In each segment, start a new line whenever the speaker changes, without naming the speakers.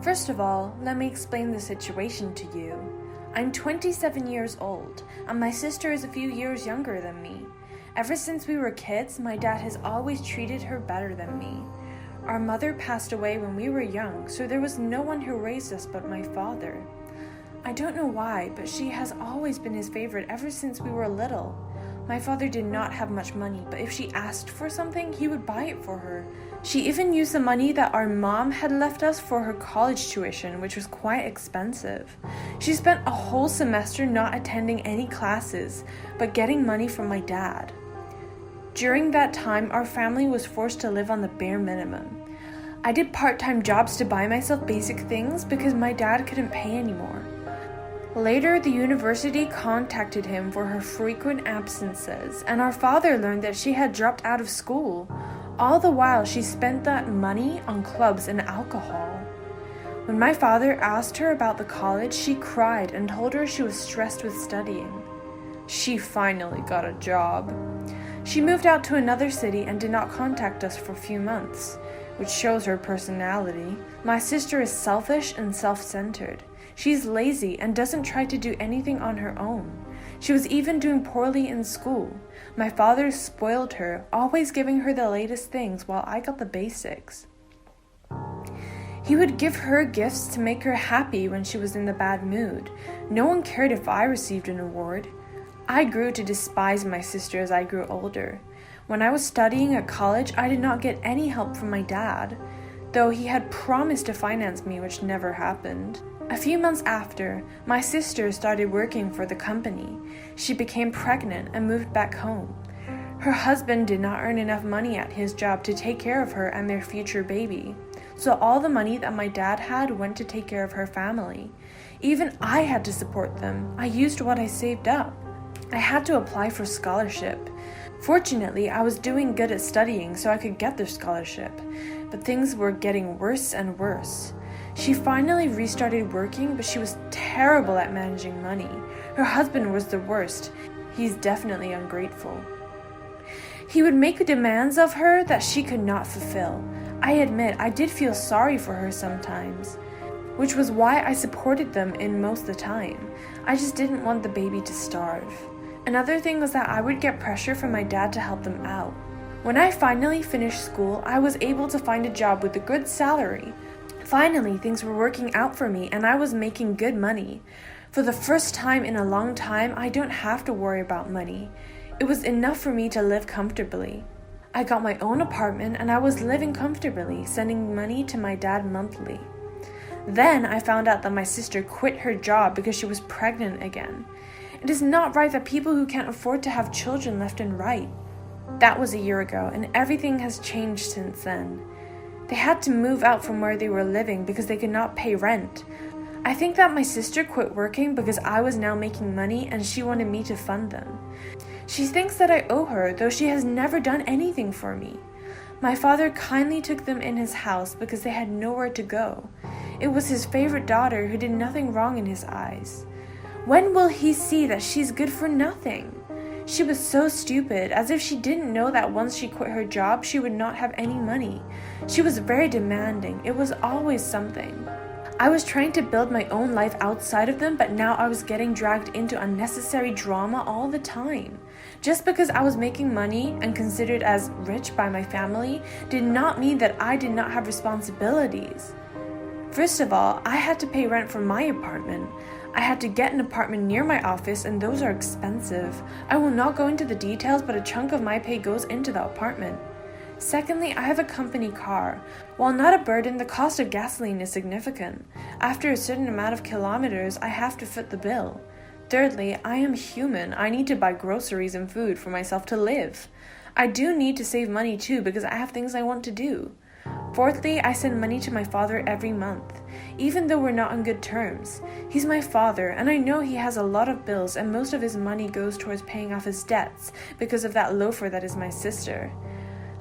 First of all, let me explain the situation to you. I'm 27 years old, and my sister is a few years younger than me. Ever since we were kids, my dad has always treated her better than me. Our mother passed away when we were young, so there was no one who raised us but my father. I don't know why, but she has always been his favorite ever since we were little. My father did not have much money, but if she asked for something, he would buy it for her. She even used the money that our mom had left us for her college tuition, which was quite expensive. She spent a whole semester not attending any classes, but getting money from my dad. During that time, our family was forced to live on the bare minimum. I did part-time jobs to buy myself basic things because my dad couldn't pay anymore. Later, the university contacted him for her frequent absences, and our father learned that she had dropped out of school. All the while, she spent that money on clubs and alcohol. When my father asked her about the college, she cried and told her she was stressed with studying. She finally got a job. She moved out to another city and did not contact us for a few months, which shows her personality. My sister is selfish and self-centered. She's lazy and doesn't try to do anything on her own. She was even doing poorly in school. My father spoiled her, always giving her the latest things while I got the basics. He would give her gifts to make her happy when she was in the bad mood. No one cared if I received an award. I grew to despise my sister as I grew older. When I was studying at college, I did not get any help from my dad, though he had promised to finance me, which never happened. A few months after, my sister started working for the company. She became pregnant and moved back home. Her husband did not earn enough money at his job to take care of her and their future baby, so all the money that my dad had went to take care of her family. Even I had to support them. I used what I saved up. I had to apply for scholarship. Fortunately, I was doing good at studying, so I could get the scholarship, but things were getting worse and worse. She finally restarted working, but she was terrible at managing money. Her husband was the worst. He's definitely ungrateful. He would make demands of her that she could not fulfill. I admit I did feel sorry for her sometimes, which was why I supported them in most of the time. I just didn't want the baby to starve. Another thing was that I would get pressure from my dad to help them out. When I finally finished school, I was able to find a job with a good salary. Finally, things were working out for me and I was making good money. For the first time in a long time, I don't have to worry about money. It was enough for me to live comfortably. I got my own apartment and I was living comfortably, sending money to my dad monthly. Then I found out that my sister quit her job because she was pregnant again. It is not right that people who can't afford to have children left and right. That was a year ago, and everything has changed since then. They had to move out from where they were living because they could not pay rent. I think that my sister quit working because I was now making money and she wanted me to fund them. She thinks that I owe her, though she has never done anything for me. My father kindly took them in his house because they had nowhere to go. It was his favorite daughter who did nothing wrong in his eyes. When will he see that she's good for nothing? She was so stupid, as if she didn't know that once she quit her job, she would not have any money. She was very demanding. It was always something. I was trying to build my own life outside of them, but now I was getting dragged into unnecessary drama all the time. Just because I was making money and considered as rich by my family did not mean that I did not have responsibilities. First of all, I had to pay rent for my apartment. I had to get an apartment near my office, and those are expensive. I will not go into the details, but a chunk of my pay goes into the apartment. Secondly, I have a company car. While not a burden, the cost of gasoline is significant. After a certain amount of kilometers, I have to foot the bill. Thirdly, I am human. I need to buy groceries and food for myself to live. I do need to save money too because I have things I want to do. Fourthly, I send money to my father every month, even though we're not on good terms. He's my father, and I know he has a lot of bills, and most of his money goes towards paying off his debts because of that loafer that is my sister.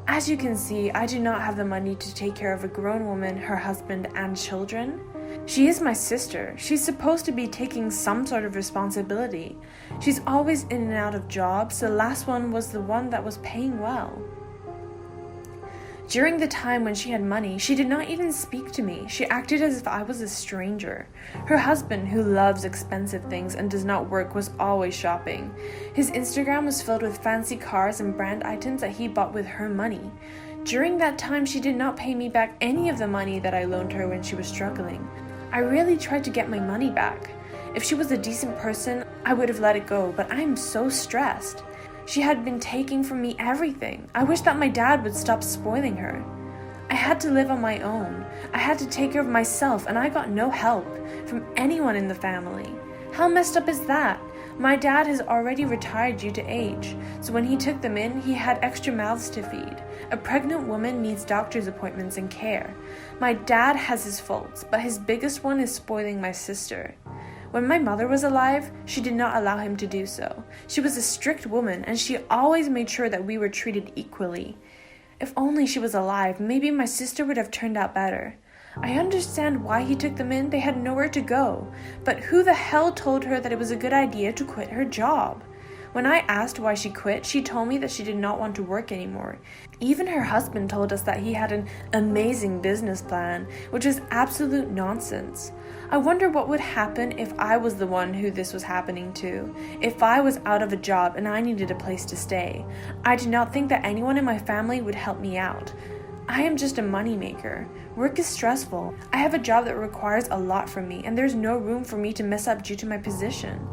As you can see, I do not have the money to take care of a grown woman, her husband, and children. She is my sister. She's supposed to be taking some sort of responsibility. She's always in and out of jobs. The last one was the one that was paying well. During the time when she had money, she did not even speak to me. She acted as if I was a stranger. Her husband, who loves expensive things and does not work, was always shopping. His Instagram was filled with fancy cars and brand items that he bought with her money. During that time, she did not pay me back any of the money that I loaned her when she was struggling. I really tried to get my money back. If she was a decent person, I would have let it go, but I am so stressed. She had been taking from me everything. I wish that my dad would stop spoiling her. I had to live on my own. I had to take care of myself, and I got no help from anyone in the family. How messed up is that? My dad has already retired due to age, so when he took them in, he had extra mouths to feed. A pregnant woman needs doctor's appointments and care. My dad has his faults, but his biggest one is spoiling my sister. When my mother was alive, she did not allow him to do so. She was a strict woman, and she always made sure that we were treated equally. If only she was alive, maybe my sister would have turned out better. I understand why he took them in. They had nowhere to go. But who the hell told her that it was a good idea to quit her job? When I asked why she quit, she told me that she did not want to work anymore. Even her husband told us that he had an amazing business plan, which was absolute nonsense. I wonder what would happen if I was the one who this was happening to. If I was out of a job and I needed a place to stay. I do not think that anyone in my family would help me out. I am just a moneymaker. Work is stressful. I have a job that requires a lot from me, and there's no room for me to mess up due to my position.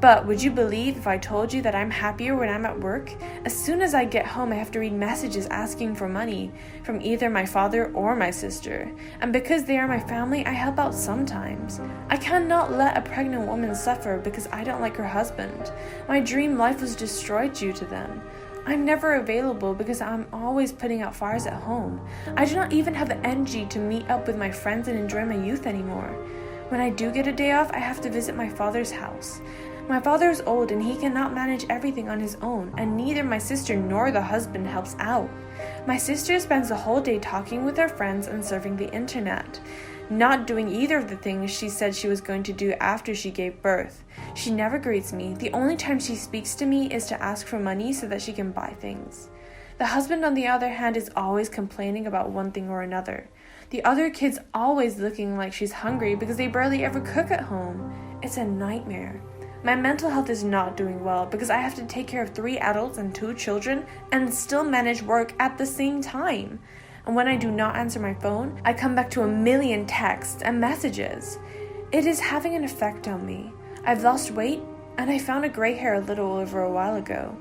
But would you believe if I told you that I'm happier when I'm at work? As soon as I get home, I have to read messages asking for money from either my father or my sister. And because they are my family, I help out sometimes. I cannot let a pregnant woman suffer because I don't like her husband. My dream life was destroyed due to them. I'm never available because I'm always putting out fires at home. I do not even have the energy to meet up with my friends and enjoy my youth anymore. When I do get a day off, I have to visit my father's house. My father is old and he cannot manage everything on his own, and neither my sister nor the husband helps out. My sister spends the whole day talking with her friends and surfing the internet, not doing either of the things she said she was going to do after she gave birth. She never greets me. The only time she speaks to me is to ask for money so that she can buy things. The husband, on the other hand, is always complaining about one thing or another. The other kid's always looking like she's hungry because they barely ever cook at home. It's a nightmare. My mental health is not doing well because I have to take care of 3 adults and 2 children and still manage work at the same time. And when I do not answer my phone, I come back to a million texts and messages. It is having an effect on me. I've lost weight, and I found a gray hair a little over a while ago.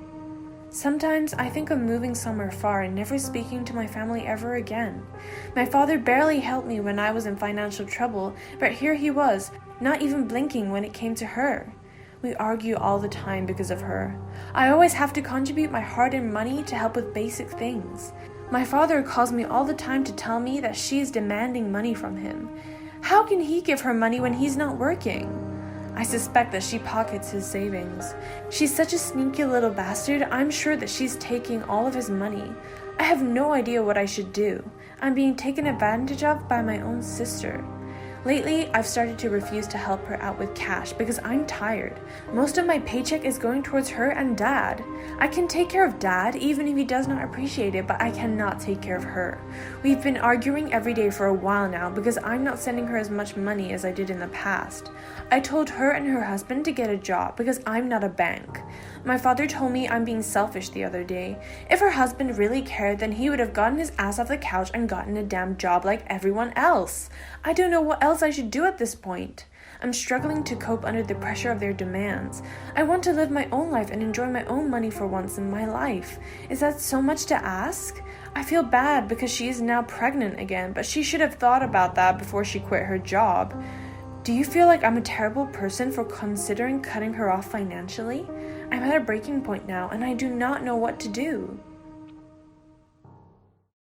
Sometimes I think of moving somewhere far and never speaking to my family ever again. My father barely helped me when I was in financial trouble, but here he was, not even blinking when it came to her. We argue all the time because of her. I always have to contribute my hard-earned money to help with basic things. My father calls me all the time to tell me that she is demanding money from him. How can he give her money when he's not working? I suspect that she pockets his savings. She's such a sneaky little bastard, I'm sure that she's taking all of his money. I have no idea what I should do. I'm being taken advantage of by my own sister. Lately, I've started to refuse to help her out with cash because I'm tired. Most of my paycheck is going towards her and Dad. I can take care of Dad even if he does not appreciate it, but I cannot take care of her. We've been arguing every day for a while now because I'm not sending her as much money as I did in the past. I told her and her husband to get a job because I'm not a bank. My father told me I'm being selfish the other day. If her husband really cared, then he would have gotten his ass off the couch and gotten a damn job like everyone else. I don't know what else I should do at this point. I'm struggling to cope under the pressure of their demands. I want to live my own life and enjoy my own money for once in my life. Is that so much to ask? I feel bad because she is now pregnant again, but she should have thought about that before she quit her job. Do you feel like I'm a terrible person for considering cutting her off financially? I'm at a breaking point now, and I do not know what to do.